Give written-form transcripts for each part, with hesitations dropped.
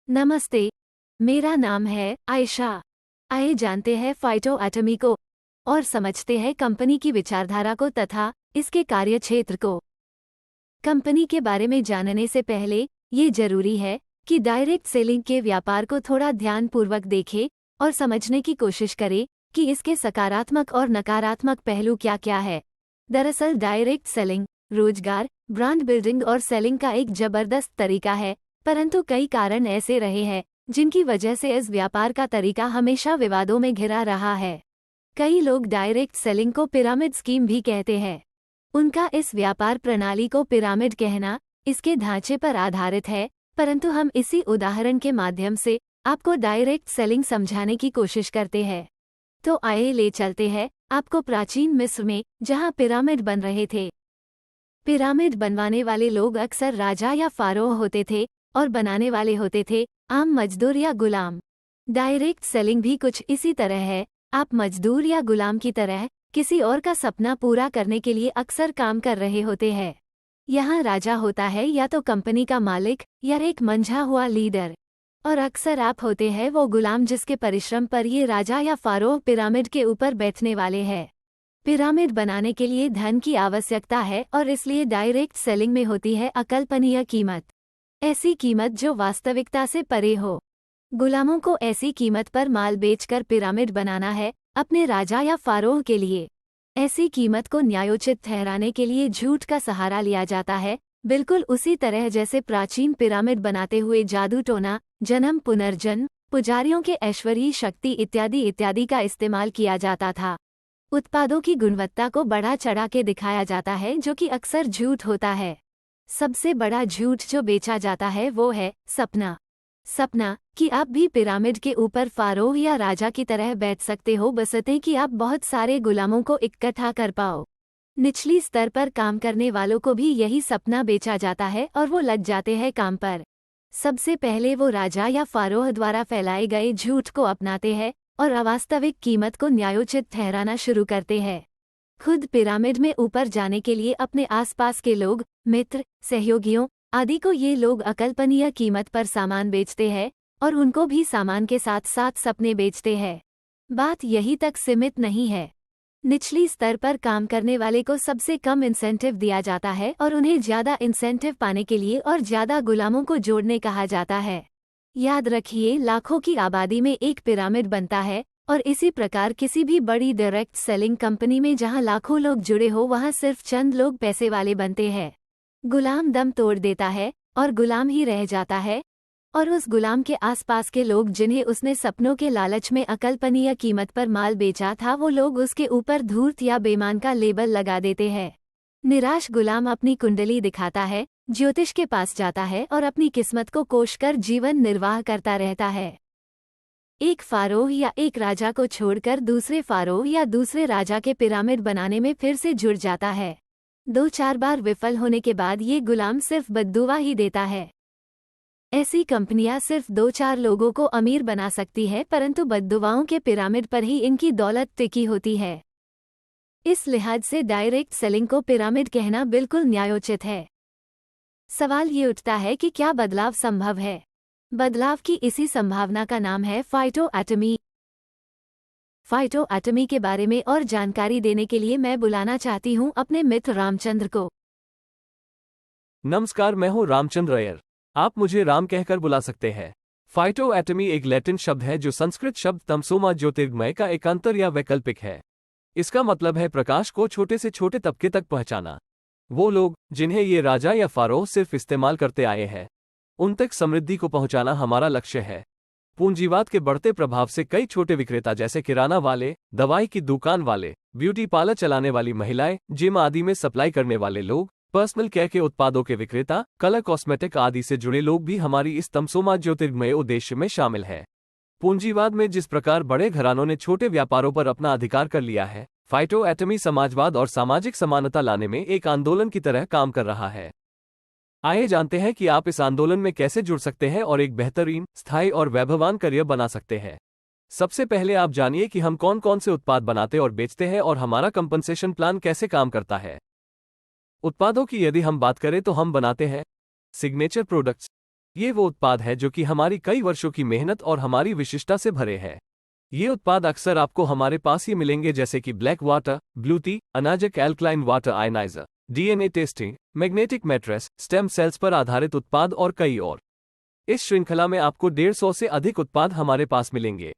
नमस्ते, मेरा नाम है आयशा। आइए जानते हैं फाइटोएटमी को और समझते हैं कंपनी की विचारधारा को तथा इसके कार्यक्षेत्र को। कंपनी के बारे में जानने से पहले ये जरूरी है कि डायरेक्ट सेलिंग के व्यापार को थोड़ा ध्यानपूर्वक देखें और समझने की कोशिश करें कि इसके सकारात्मक और नकारात्मक पहलू क्या क्या है। दरअसल डायरेक्ट सेलिंग रोजगार, ब्रांड बिल्डिंग और सेलिंग का एक जबरदस्त तरीका है, परंतु कई कारण ऐसे रहे हैं जिनकी वजह से इस व्यापार का तरीका हमेशा विवादों में घिरा रहा है। कई लोग डायरेक्ट सेलिंग को पिरामिड स्कीम भी कहते हैं। उनका इस व्यापार प्रणाली को पिरामिड कहना इसके ढांचे पर आधारित है, परंतु हम इसी उदाहरण के माध्यम से आपको डायरेक्ट सेलिंग समझाने की कोशिश करते हैं। तो आइए ले चलते हैं आपको प्राचीन मिस्र में, जहां पिरामिड बन रहे थे। पिरामिड बनवाने वाले लोग अक्सर राजा या फारोह होते थे और बनाने वाले होते थे आम मजदूर या गुलाम। डायरेक्ट सेलिंग भी कुछ इसी तरह है। आप मजदूर या गुलाम की तरह किसी और का सपना पूरा करने के लिए अक्सर काम कर रहे होते हैं। यहाँ राजा होता है या तो कंपनी का मालिक या एक मंझा हुआ लीडर, और अक्सर आप होते हैं वो गुलाम जिसके परिश्रम पर ये राजा या फारोह पिरामिड के ऊपर बैठने वाले हैं। पिरामिड बनाने के लिए धन की आवश्यकता है और इसलिए डायरेक्ट सेलिंग में होती है अकल्पनीय कीमत, ऐसी कीमत जो वास्तविकता से परे हो। गुलामों को ऐसी कीमत पर माल बेचकर पिरामिड बनाना है अपने राजा या फारोह के लिए। ऐसी कीमत को न्यायोचित ठहराने के लिए झूठ का सहारा लिया जाता है, बिल्कुल उसी तरह जैसे प्राचीन पिरामिड बनाते हुए जादू टोना, जन्म पुनर्जन्म, पुजारियों के ऐश्वर्य शक्ति इत्यादि इत्यादि का इस्तेमाल किया जाता था। उत्पादों की गुणवत्ता को बढ़ा चढ़ा के दिखाया जाता है, जो कि अक्सर झूठ होता है। सबसे बड़ा झूठ जो बेचा जाता है वो है सपना। सपना कि आप भी पिरामिड के ऊपर फारोह या राजा की तरह बैठ सकते हो, बशर्ते कि आप बहुत सारे गुलामों को इकट्ठा कर पाओ। निचली स्तर पर काम करने वालों को भी यही सपना बेचा जाता है और वो लग जाते हैं काम पर। सबसे पहले वो राजा या फारोह द्वारा फैलाए गए झूठ को अपनाते हैं और अवास्तविक कीमत को न्यायोचित ठहराना शुरू करते हैं। खुद पिरामिड में ऊपर जाने के लिए अपने आसपास के लोग, मित्र, सहयोगियों आदि को ये लोग अकल्पनीय कीमत पर सामान बेचते हैं और उनको भी सामान के साथ साथ सपने बेचते हैं। बात यही तक सीमित नहीं है। निचली स्तर पर काम करने वाले को सबसे कम इंसेंटिव दिया जाता है और उन्हें ज्यादा इंसेंटिव पाने के लिए और ज्यादा गुलामों को जोड़ने कहा जाता है। याद रखिए, लाखों की आबादी में एक पिरामिड बनता है और इसी प्रकार किसी भी बड़ी डायरेक्ट सेलिंग कंपनी में जहां लाखों लोग जुड़े हो वहां सिर्फ चंद लोग पैसे वाले बनते हैं। गुलाम दम तोड़ देता है और गुलाम ही रह जाता है, और उस गुलाम के आसपास के लोग जिन्हें उसने सपनों के लालच में अकल्पनीय कीमत पर माल बेचा था, वो लोग उसके ऊपर धूर्त या बेईमान का लेबल लगा देते हैं। निराश गुलाम अपनी कुंडली दिखाता है, ज्योतिष के पास जाता है और अपनी किस्मत को कोसकर जीवन निर्वाह करता रहता है। एक फारोह या एक राजा को छोड़कर दूसरे फारोह या दूसरे राजा के पिरामिड बनाने में फिर से जुड़ जाता है। 2-4 बार विफल होने के बाद ये गुलाम सिर्फ बद्दुआ ही देता है। ऐसी कंपनियां सिर्फ 2-4 लोगों को अमीर बना सकती है, परंतु बद्दुआओं के पिरामिड पर ही इनकी दौलत टिकी होती है। इस लिहाज से डायरेक्ट सेलिंग को पिरामिड कहना बिल्कुल न्यायोचित है। सवाल ये उठता है कि क्या बदलाव संभव है? बदलाव की इसी संभावना का नाम है फाइटोएटमी। फाइटोएटमी के बारे में और जानकारी देने के लिए मैं बुलाना चाहती हूं अपने मित्र रामचंद्र को। नमस्कार, मैं हूं रामचंद्र अय्यर। आप मुझे राम कहकर बुला सकते हैं। फाइटोएटमी एक लैटिन शब्द है जो संस्कृत शब्द तमसोमा ज्योतिर्गमय का एकांतर या वैकल्पिक है। इसका मतलब है प्रकाश को छोटे से छोटे तबके तक पहुंचाना। वो लोग जिन्हें ये राजा या फारोह सिर्फ इस्तेमाल करते आए हैं, उन तक समृद्धि को पहुंचाना हमारा लक्ष्य है। पूंजीवाद के बढ़ते प्रभाव से कई छोटे विक्रेता जैसे किराना वाले, दवाई की दुकान वाले, ब्यूटी पार्लर चलाने वाली महिलाएं, जिम आदि में सप्लाई करने वाले लोग, पर्सनल केयर के उत्पादों के विक्रेता, कलर कॉस्मेटिक आदि से जुड़े लोग भी हमारी इस तमसोमा ज्योतिर्गमय उद्देश्य में शामिल है। पूंजीवाद में जिस प्रकार बड़े घरानों ने छोटे व्यापारों पर अपना अधिकार कर लिया है, फाइटोएटमी समाजवाद और सामाजिक समानता लाने में एक आंदोलन की तरह काम कर रहा है। आइए जानते हैं कि आप इस आंदोलन में कैसे जुड़ सकते हैं और एक बेहतरीन, स्थायी और वैभवान करियर बना सकते हैं। सबसे पहले आप जानिए कि हम कौन कौन से उत्पाद बनाते और बेचते हैं और हमारा कंपनसेशन प्लान कैसे काम करता है। उत्पादों की यदि हम बात करें तो हम बनाते हैं सिग्नेचर प्रोडक्ट्स, ये वो उत्पाद है जो कि हमारी कई वर्षों की मेहनत और हमारी विशिष्टता से भरे हैं। ये उत्पाद अक्सर आपको हमारे पास ही मिलेंगे, जैसे कि ब्लैक वाटर, ब्लू टी, अनाजक alkaline water ioniser, DNA testing, magnetic mattress, stem cells पर आधारित उत्पाद और कई और। इस श्रृंखला में आपको 150 से अधिक उत्पाद हमारे पास मिलेंगे।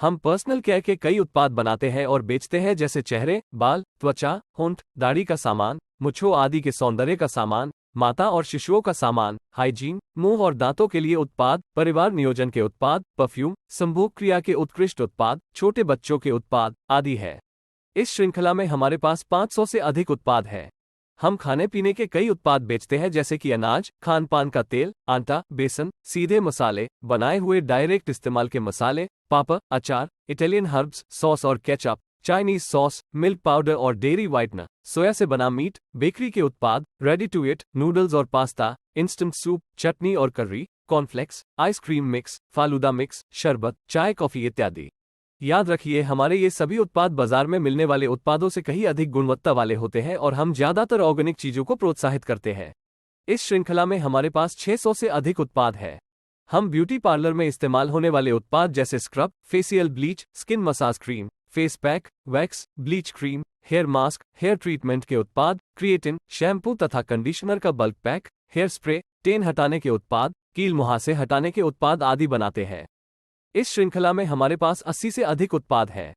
हम पर्सनल केयर के कई उत्पाद बनाते हैं और बेचते हैं, जैसे चेहरे, बाल, त्वचा, होंठ, दाढ़ी का सामान, मुच्छों आदि के सौंदर्य का सामान, माता और शिशुओं का सामान, हाइजीन, मुंह और दांतों के लिए उत्पाद, परिवार नियोजन के उत्पाद, परफ्यूम, संभोग क्रिया के उत्कृष्ट उत्पाद, छोटे बच्चों के उत्पाद आदि है। इस श्रृंखला में हमारे पास 500 से अधिक उत्पाद है। हम खाने पीने के कई उत्पाद बेचते हैं, जैसे कि अनाज, खान पान का तेल, आटा, बेसन, सीधे मसाले, बनाए हुए डायरेक्ट इस्तेमाल के मसाले, पापड़, अचार, इटालियन हर्ब्स, सॉस और ketchup, Chinese sauce, milk powder और डेयरी व्हाइटनर, सोया से बना मीट, बेकरी के उत्पाद, रेडी टू ईट, नूडल्स और पास्ता, इंस्टेंट सूप, चटनी और कर्री, कॉर्नफ्लेक्स, आइसक्रीम मिक्स, फालूदा मिक्स, शरबत, चाय, कॉफी इत्यादि। याद रखिए, हमारे ये सभी उत्पाद बाजार में मिलने वाले उत्पादों से कहीं अधिक गुणवत्ता वाले होते हैं और हम ज्यादातर ऑर्गेनिक चीजों को प्रोत्साहित करते हैं। इस श्रृंखला में हमारे पास 600 से अधिक उत्पाद है। हम ब्यूटी पार्लर में इस्तेमाल होने वाले उत्पाद जैसे scrub, facial bleach, skin massage cream, face pack, wax, bleach cream, hair mask, hair treatment के उत्पाद, क्रिएटिन, शैम्पू तथा कंडीशनर का bulk pack, hair spray, tan हटाने के उत्पाद, कील मुहासे हटाने के उत्पाद आदि बनाते हैं। इस श्रृंखला में हमारे पास 80 से अधिक उत्पाद है।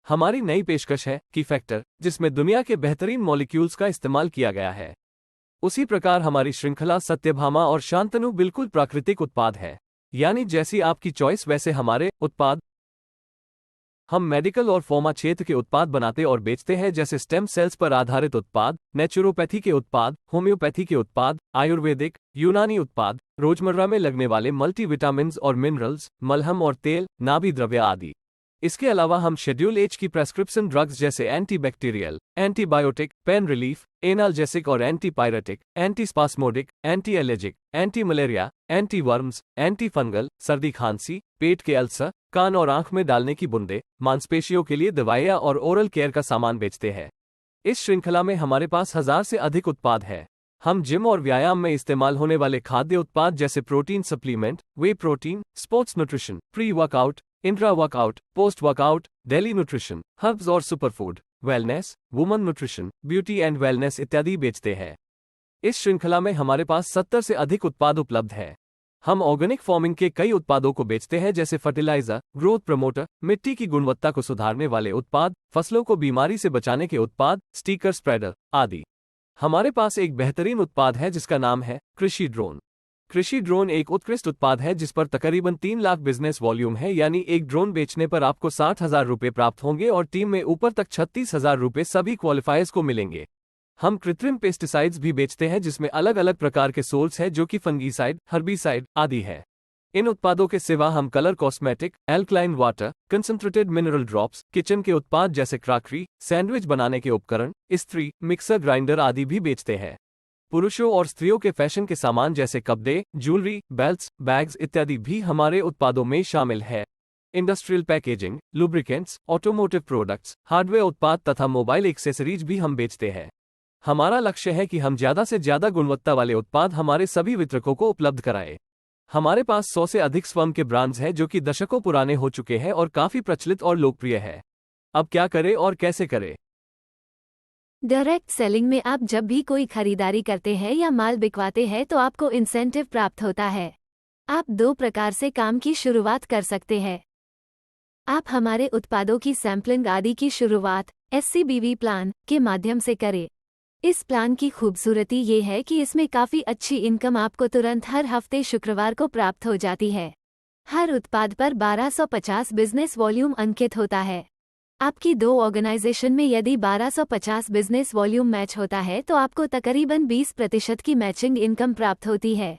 हमारी नई पेशकश है की फैक्टर, जिसमें दुनिया के बेहतरीन मॉलिक्यूल्स का इस्तेमाल किया गया है। उसी प्रकार हमारी श्रृंखला सत्यभामा और शांतनु बिल्कुल प्राकृतिक उत्पाद है, यानी जैसी आपकी चॉइस वैसे हमारे उत्पाद। हम मेडिकल और फार्मा क्षेत्र के उत्पाद बनाते और बेचते हैं, जैसे स्टेम सेल्स पर आधारित उत्पाद, नेचुरोपैथी के उत्पाद, होम्योपैथी के उत्पाद, आयुर्वेदिक, यूनानी उत्पाद, रोजमर्रा में लगने वाले मल्टीविटामिन्स और मिनरल्स, मलहम और तेल, नाभि द्रव्य आदि। इसके अलावा हम शेड्यूल एच की प्रेस्क्रिप्शन ड्रग्स जैसे antibacterial, antibiotic, pain relief, analgesic और antipyretic, antispasmodic, anti allergic, anti malaria, anti worms, anti fungal, सर्दी खांसी, पेट के अल्सर, कान और आंख में डालने की बूंदे, मांसपेशियों के लिए दवाइयाँ और ओरल केयर का सामान बेचते हैं। इस श्रृंखला में हमारे पास 1000 से अधिक उत्पाद है। हम जिम और व्यायाम में इस्तेमाल होने वाले खाद्य उत्पाद जैसे protein supplement, whey protein, sports nutrition, pre workout, intra workout, post workout, daily nutrition, herbs और superfood, wellness, woman nutrition, beauty and wellness इत्यादि बेचते हैं। इस श्रृंखला में हमारे पास 70 से अधिक उत्पाद उपलब्ध है। हम ऑर्गेनिक फार्मिंग के कई उत्पादों को बेचते हैं, जैसे फर्टिलाइजर, ग्रोथ प्रमोटर, मिट्टी की गुणवत्ता को सुधारने वाले उत्पाद, फसलों को बीमारी से बचाने के उत्पाद, स्टिकर स्प्रेडर आदि। हमारे पास एक बेहतरीन उत्पाद है जिसका नाम है कृषि ड्रोन। कृषि ड्रोन एक उत्कृष्ट उत्पाद है जिस पर तकरीबन 3 लाख बिजनेस वॉल्यूम है, यानी एक ड्रोन बेचने पर आपको 60,000 रुपये प्राप्त होंगे और टीम में ऊपर तक 36,000 रुपये सभी क्वालिफायर्स को मिलेंगे। हम कृत्रिम पेस्टिसाइड्स भी बेचते हैं, जिसमें अलग अलग प्रकार के सोल्स हैं जो कि फंगीसाइड, हर्बिसाइड आदि है। इन उत्पादों के सिवा हम colour cosmetic, alkaline water, concentrated mineral drops, kitchen के उत्पाद जैसे क्रॉकरी, सैंडविच बनाने के उपकरण, इस्त्री, मिक्सर ग्राइंडर आदि भी बेचते हैं। पुरुषों और स्त्रियों के फैशन के सामान जैसे कपड़े, ज्वेलरी, बेल्ट्स, बैग्स इत्यादि भी हमारे उत्पादों में शामिल है। Industrial packaging, lubricants, automotive products, hardware उत्पाद तथा मोबाइल एक्सेसरीज भी हम बेचते हैं। हमारा लक्ष्य है कि हम ज्यादा से ज्यादा गुणवत्ता वाले उत्पाद हमारे सभी वितरकों को उपलब्ध कराएं। हमारे पास 100 से अधिक स्वयं के ब्रांड्स हैं जो कि दशकों पुराने हो चुके हैं और काफी प्रचलित और लोकप्रिय है। अब क्या करें और कैसे करें? डायरेक्ट सेलिंग में आप जब भी कोई खरीदारी करते हैं या माल बिकवाते हैं तो आपको इंसेंटिव प्राप्त होता है। आप 2 प्रकार से काम की शुरुआत कर सकते हैं। आप हमारे उत्पादों की सैंपलिंग आदि की शुरुआत SCBV प्लान के माध्यम से करें। इस प्लान की खूबसूरती ये है कि इसमें काफ़ी अच्छी इनकम आपको तुरंत हर हफ्ते शुक्रवार को प्राप्त हो जाती है। हर उत्पाद पर 1250 बिजनेस वॉल्यूम अंकित होता है। आपकी 2 ऑर्गेनाइजेशन में यदि 1250 बिजनेस वॉल्यूम मैच होता है तो आपको तकरीबन 20% की मैचिंग इनकम प्राप्त होती है।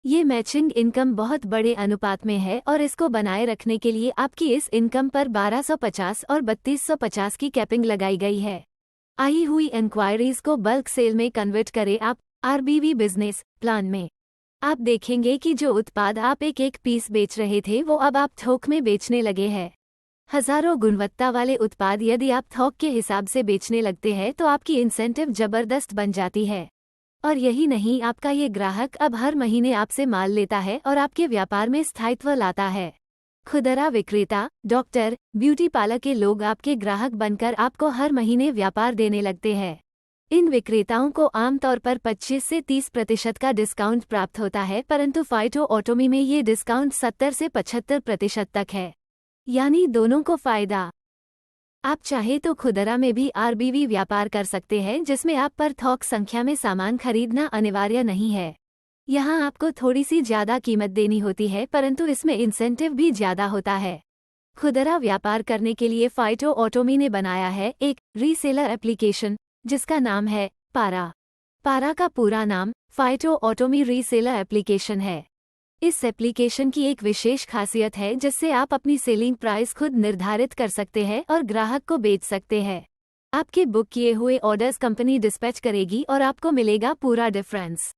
ये मैचिंग इनकम बहुत बड़े अनुपात में है और इसको बनाए रखने के लिए आपकी इस इनकम पर 1250 और 3250 की कैपिंग लगाई गई है। आई हुई इंक्वायरीज को बल्क सेल में कन्वर्ट करें आप RBV बिजनेस प्लान में। आप देखेंगे कि जो उत्पाद आप एक पीस बेच रहे थे वो अब आप थोक में बेचने लगे हैं। हजारों गुणवत्ता वाले उत्पाद यदि आप थोक के हिसाब से बेचने लगते हैं तो आपकी इंसेंटिव जबरदस्त बन जाती है। और यही नहीं, आपका ये ग्राहक अब हर महीने आपसे माल लेता है और आपके व्यापार में स्थायित्व लाता है। खुदरा विक्रेता, डॉक्टर, ब्यूटी पार्लर के लोग आपके ग्राहक बनकर आपको हर महीने व्यापार देने लगते हैं। इन विक्रेताओं को आमतौर पर 25 से 30% का डिस्काउंट प्राप्त होता है, परंतु फाइटो ऑटोमी में ये डिस्काउंट 70 से 75% तक है, यानी दोनों को फायदा। आप चाहे तो खुदरा में भी आरबीवी व्यापार कर सकते हैं, जिसमें आप पर थोक संख्या में सामान खरीदना अनिवार्य नहीं है। यहाँ आपको थोड़ी सी ज्यादा कीमत देनी होती है, परंतु इसमें इंसेंटिव भी ज्यादा होता है। खुदरा व्यापार करने के लिए फाइटो ऑटोमी ने बनाया है एक रीसेलर एप्लीकेशन, जिसका नाम है पारा। पारा का पूरा नाम फाइटो ऑटोमी रीसेलर एप्लीकेशन है। इस एप्लीकेशन की एक विशेष खासियत है जिससे आप अपनी सेलिंग प्राइस खुद निर्धारित कर सकते हैं और ग्राहक को बेच सकते हैं। आपके बुक किए हुए ऑर्डर्स कंपनी डिस्पैच करेगी और आपको मिलेगा पूरा डिफरेंस,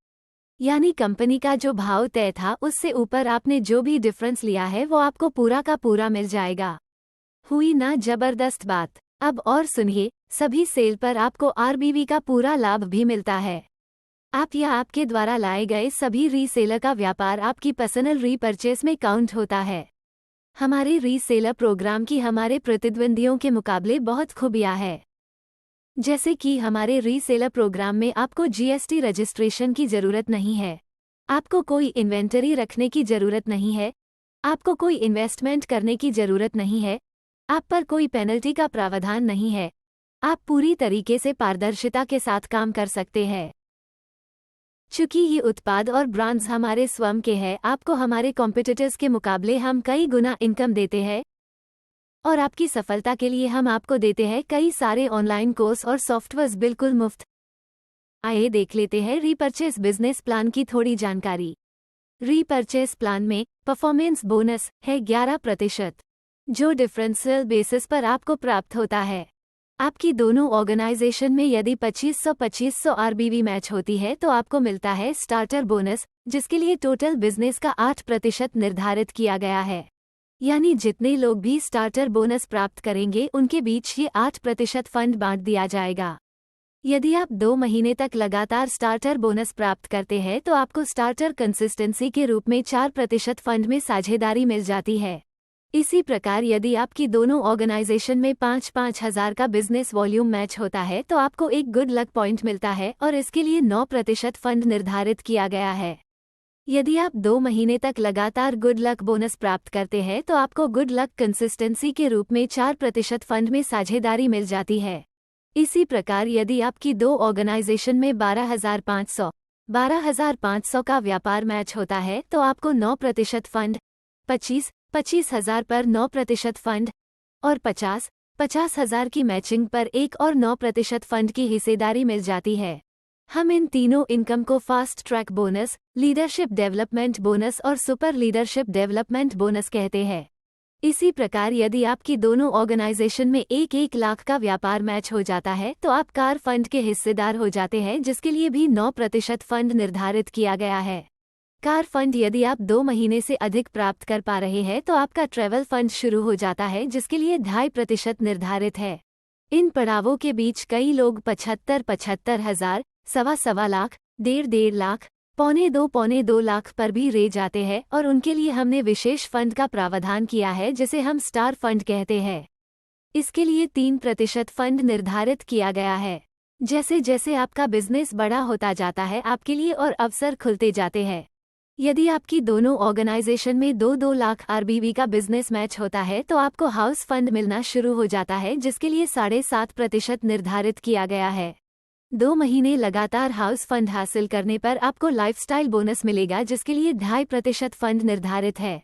यानी कंपनी का जो भाव तय था उससे ऊपर आपने जो भी डिफरेंस लिया है वो आपको पूरा का पूरा मिल जाएगा। हुई ना जबरदस्त बात। अब और सुनिए, सभी सेल पर आपको आरबीवी का पूरा लाभ भी मिलता है। आप या आपके द्वारा लाए गए सभी रीसेलर का व्यापार आपकी पर्सनल रीपरचेस में काउंट होता है। हमारे रीसेलर प्रोग्राम की हमारे प्रतिद्वंदियों के मुकाबले बहुत खूबियां है, जैसे कि हमारे रीसेलर प्रोग्राम में आपको जीएसटी रजिस्ट्रेशन की जरूरत नहीं है, आपको कोई इन्वेंटरी रखने की जरूरत नहीं है, आपको कोई इन्वेस्टमेंट करने की जरूरत नहीं है, आप पर कोई पेनल्टी का प्रावधान नहीं है। आप पूरी तरीके से पारदर्शिता के साथ काम कर सकते हैं। चूंकि ये उत्पाद और ब्रांड्स हमारे स्वयं के हैं, आपको हमारे कॉम्पिटिटर्स के मुकाबले हम कई गुना इनकम देते हैं और आपकी सफलता के लिए हम आपको देते हैं कई सारे ऑनलाइन कोर्स और सॉफ्टवेयर्स बिल्कुल मुफ्त। आइए देख लेते हैं रीपरचेस बिजनेस प्लान की थोड़ी जानकारी। रीपरचेस प्लान में परफॉर्मेंस बोनस है 11%, जो डिफरेंशियल बेसिस पर आपको प्राप्त होता है। आपकी दोनों ऑर्गेनाइजेशन में यदि 2500 आरबीवी मैच होती है तो आपको मिलता है स्टार्टर बोनस, जिसके लिए टोटल बिजनेस का 8% निर्धारित किया गया है। यानी जितने लोग भी स्टार्टर बोनस प्राप्त करेंगे उनके बीच ये 8% फंड बांट दिया जाएगा। यदि आप 2 महीने तक लगातार स्टार्टर बोनस प्राप्त करते हैं तो आपको स्टार्टर कंसिस्टेंसी के रूप में 4% फंड में साझेदारी मिल जाती है। इसी प्रकार यदि आपकी दोनों ऑर्गेनाइजेशन में 5-5 हज़ार का बिजनेस वॉल्यूम मैच होता है तो आपको एक गुड लक पॉइंट मिलता है और इसके लिए 9% फंड निर्धारित किया गया है। यदि आप 2 महीने तक लगातार गुड लक बोनस प्राप्त करते हैं तो आपको गुड लक कंसिस्टेंसी के रूप में 4% फंड में साझेदारी मिल जाती है। इसी प्रकार यदि आपकी 2 ऑर्गेनाइजेशन में 12,500 का व्यापार मैच होता है तो आपको 9% फंड, 25,000 पर 9% फंड और 50,000 की मैचिंग पर 1 और 9% फंड की हिस्सेदारी मिल जाती है। हम इन तीनों इनकम को fast track bonus, leadership development bonus और सुपर लीडरशिप डेवलपमेंट बोनस कहते हैं। इसी प्रकार यदि आपकी दोनों ऑर्गेनाइजेशन में 1-1 लाख का व्यापार मैच हो जाता है तो आप कार फंड के हिस्सेदार हो जाते हैं, जिसके लिए भी 9% फंड निर्धारित किया गया है। कार फंड यदि आप 2 महीने से अधिक प्राप्त कर पा रहे हैं तो आपका ट्रैवल फंड शुरू हो जाता है, जिसके लिए 2.5% निर्धारित है। इन पड़ावों के बीच कई लोग 75 हज़ार, 1.25 लाख, 1.5 लाख, 1.25 लाख पर भी रे जाते हैं और उनके लिए हमने विशेष फंड का प्रावधान किया है जिसे हम स्टार फंड कहते हैं। इसके लिए 3% फंड निर्धारित किया गया है। जैसे जैसे आपका बिजनेस बड़ा होता जाता है आपके लिए और अवसर खुलते जाते हैं। यदि आपकी दोनों ऑर्गेनाइजेशन में 2-2 लाख आरबीवी का बिजनेस मैच होता है तो आपको हाउस फंड मिलना शुरू हो जाता है, जिसके लिए 7.5% निर्धारित किया गया है। 2 महीने लगातार हाउस फंड हासिल करने पर आपको लाइफस्टाइल बोनस मिलेगा, जिसके लिए 2.5% फंड निर्धारित है।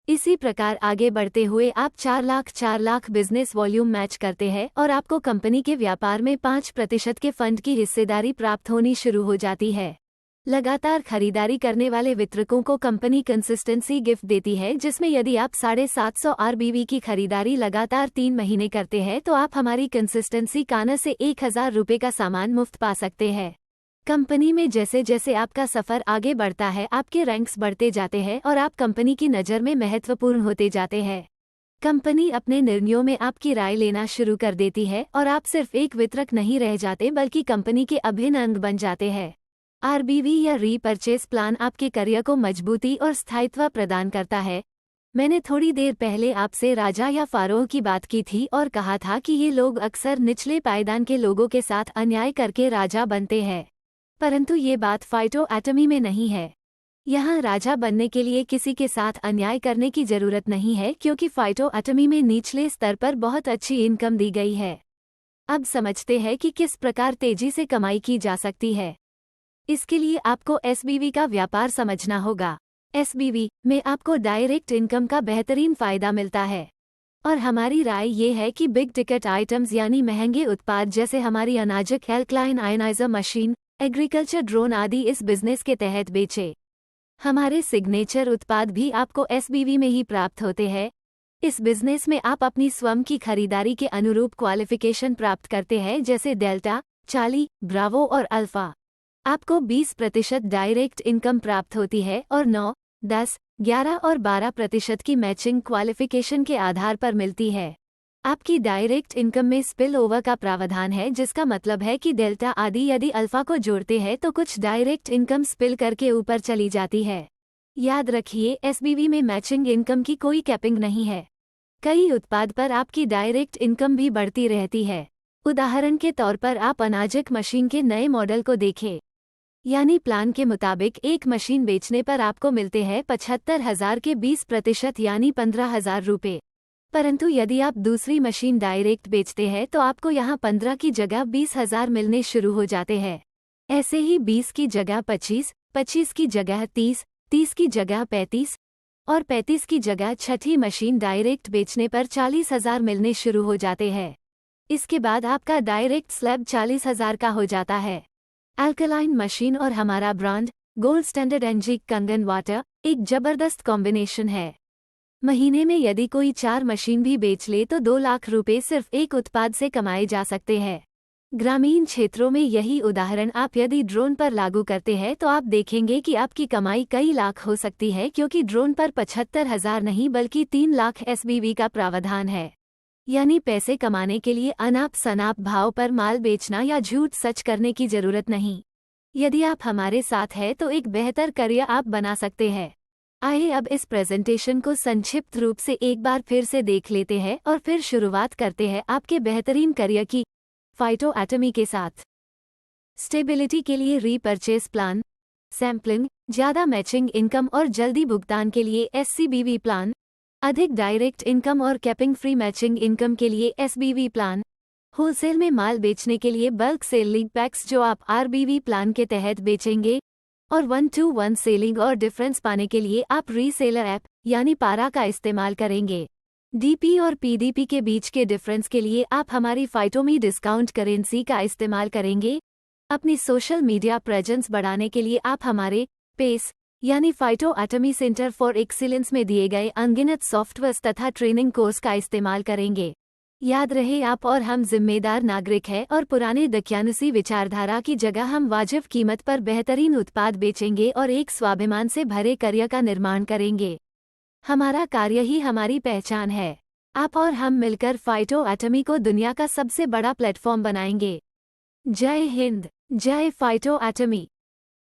इसी प्रकार आगे बढ़ते हुए आप 4 लाख बिजनेस वॉल्यूम मैच करते हैं और आपको कंपनी के व्यापार में 5% के फंड की हिस्सेदारी प्राप्त होनी शुरू हो जाती है। लगातार खरीदारी करने वाले वितरकों को कंपनी कंसिस्टेंसी गिफ्ट देती है, जिसमें यदि आप 750 आरबीवी की खरीदारी लगातार 3 महीने करते हैं तो आप हमारी कंसिस्टेंसी काना से 1,000 रुपये का सामान मुफ्त पा सकते हैं। कंपनी में जैसे जैसे आपका सफर आगे बढ़ता है आपके रैंक्स बढ़ते जाते हैं और आप कंपनी की नज़र में महत्वपूर्ण होते जाते हैं। कंपनी अपने निर्णयों में आपकी राय लेना शुरू कर देती है और आप सिर्फ एक वितरक नहीं रह जाते बल्कि कंपनी के अभिन्न अंग बन जाते हैं। आरबीवी या रीपरचेज प्लान आपके करियर को मजबूती और स्थायित्व प्रदान करता है। मैंने थोड़ी देर पहले आपसे राजा या फारोह की बात की थी और कहा था कि ये लोग अक्सर निचले पायदान के लोगों के साथ अन्याय करके राजा बनते हैं, परंतु ये बात फाइटो एटमी में नहीं है। यहाँ राजा बनने के लिए किसी के साथ अन्याय करने की जरूरत नहीं है, क्योंकि फाइटो एटमी में निचले स्तर पर बहुत अच्छी इनकम दी गई है। अब समझते हैं कि किस प्रकार तेजी से कमाई की जा सकती है। इसके लिए आपको एसबीवी का व्यापार समझना होगा। एसबीवी में आपको डायरेक्ट इनकम का बेहतरीन फायदा मिलता है, और हमारी राय ये है कि बिग टिकट आइटम्स यानी महंगे उत्पाद जैसे हमारी अनाजक alkaline ioniser machine, agriculture drone आदि इस बिजनेस के तहत बेचे। हमारे सिग्नेचर उत्पाद भी आपको एसबीवी में ही प्राप्त होते हैं। इस बिजनेस में आप अपनी स्वयं की खरीदारी के अनुरूप क्वालिफिकेशन प्राप्त करते हैं, जैसे डेल्टा, चार्ली, ब्रावो और अल्फा। आपको 20% डायरेक्ट इनकम प्राप्त होती है और 9, 10, 11 और 12% की मैचिंग क्वालिफिकेशन के आधार पर मिलती है। आपकी डायरेक्ट इनकम में स्पिल ओवर का प्रावधान है, जिसका मतलब है कि डेल्टा आदि यदि अल्फा को जोड़ते हैं तो कुछ डायरेक्ट इनकम स्पिल करके ऊपर चली जाती है। याद रखिए, एसबीवी में मैचिंग इनकम की कोई कैपिंग नहीं है। कई उत्पाद पर आपकी डायरेक्ट इनकम भी बढ़ती रहती है। उदाहरण के तौर पर आप अनाजक मशीन के नए मॉडल को देखें, यानी प्लान के मुताबिक एक मशीन बेचने पर आपको मिलते हैं 75,000 के 20% यानी 15,000 रुपये। परंतु यदि आप दूसरी मशीन डायरेक्ट बेचते हैं तो आपको यहाँ 15 की जगह 20,000 मिलने शुरू हो जाते हैं। ऐसे ही 20 की जगह 25, 25 की जगह 30, 30 की जगह 35 और 35 की जगह छठी मशीन डायरेक्ट बेचने पर 40,000 मिलने शुरू हो जाते हैं। इसके बाद आपका डायरेक्ट स्लैब 40,000 का हो जाता है। अल्कलाइन मशीन और हमारा ब्रांड गोल्ड स्टैंडर्ड एनजी कंगन वाटर एक जबरदस्त कॉम्बिनेशन है। महीने में यदि कोई 4 मशीन भी बेच ले तो 2 लाख रुपए सिर्फ एक उत्पाद से कमाए जा सकते हैं। ग्रामीण क्षेत्रों में यही उदाहरण आप यदि ड्रोन पर लागू करते हैं तो आप देखेंगे कि आपकी कमाई कई लाख हो सकती है, क्योंकि ड्रोन पर 75,000 नहीं बल्कि 3 लाख एसबीवी का प्रावधान है। यानी पैसे कमाने के लिए अनाप शनाप भाव पर माल बेचना या झूठ सच करने की जरूरत नहीं। यदि आप हमारे साथ हैं तो एक बेहतर करियर आप बना सकते हैं। आइए अब इस प्रेजेंटेशन को संक्षिप्त रूप से एक बार फिर से देख लेते हैं और फिर शुरुआत करते हैं आपके बेहतरीन करियर की फाइटो एटमी के साथ। स्टेबिलिटी के लिए रीपरचेज प्लान, सैम्पलिंग, ज़्यादा मैचिंग इनकम और जल्दी भुगतान के लिए एससीबीवी प्लान, अधिक डायरेक्ट इनकम और कैपिंग फ्री मैचिंग इनकम के लिए एसबीवी प्लान, होलसेल में माल बेचने के लिए बल्क सेलिंग पैक्स जो आप आरबीवी प्लान के तहत बेचेंगे, और 1-to-1 सेलिंग और डिफरेंस पाने के लिए आप रीसेलर ऐप यानी पारा का इस्तेमाल करेंगे। डीपी और पीडीपी के बीच के डिफरेंस के लिए आप हमारी फाइटोमी डिस्काउंट करेंसी का इस्तेमाल करेंगे। अपनी सोशल मीडिया प्रेजेंस बढ़ाने के लिए आप हमारे पेस यानी फाइटो एटमी सेंटर फॉर एक्सीलेंस में दिए गए अनगिनत सॉफ्टवेयर्स तथा ट्रेनिंग कोर्स का इस्तेमाल करेंगे। याद रहे, आप और हम जिम्मेदार नागरिक हैं और पुराने दकियानुसी विचारधारा की जगह हम वाजिब कीमत पर बेहतरीन उत्पाद बेचेंगे और एक स्वाभिमान से भरे करियर का निर्माण करेंगे। हमारा कार्य ही हमारी पहचान है। आप और हम मिलकर फाइटो एटमी को दुनिया का सबसे बड़ा प्लेटफॉर्म बनाएंगे। जय हिंद, जय फाइटो एटमी।